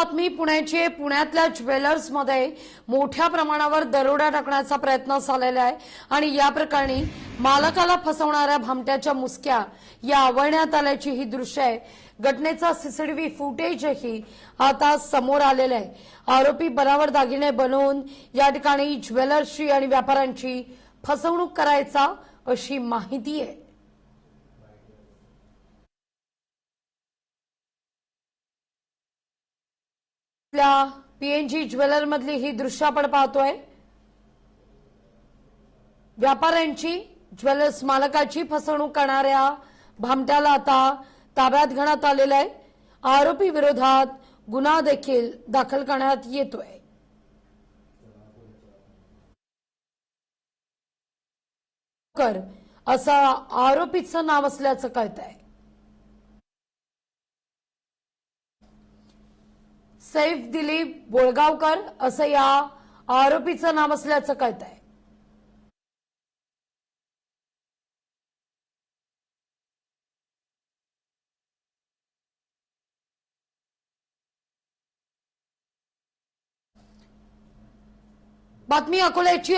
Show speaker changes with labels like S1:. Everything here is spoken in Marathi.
S1: बातमी पुण्याची पुण्यातल्या ज्वेलर्समध्ये मोठ्या प्रमाणावर दरोडा टाकण्याचा प्रयत्न झालेला आहे आणि या प्रकरणी मालकाला फसवणाऱ्या भामट्याच्या मुसक्या या आवळण्यात आल्याची ही दृश्य आहे। घटनेचा सीसीटीव्ही फुटेजही आता समोर आलेला आहे। आरोपी बनावट दागिने बनवून या ठिकाणी ज्वेलर्सची आणि व्यापाऱ्यांची फसवणूक करायचा अशी माहिती आहे। पीएनजी ज्वेलर मधली ही दृश्य आपण पाहतोय। व्यापाऱ्यांची ज्वेलर्स मालकाची फसवणूक करणाऱ्या भामट्याला आता ताब्यात घेण्यात आलेला आहे। आरोपी विरोधात गुन्हा देखील दाखल करण्यात येतोय। असं आरोपीचं नाव असल्याचं कळतंय। सैफ दिलीप बोळगावकर असं या आरोपीचं नाव असल्याचं कळतंय। बातमी अकोल्याची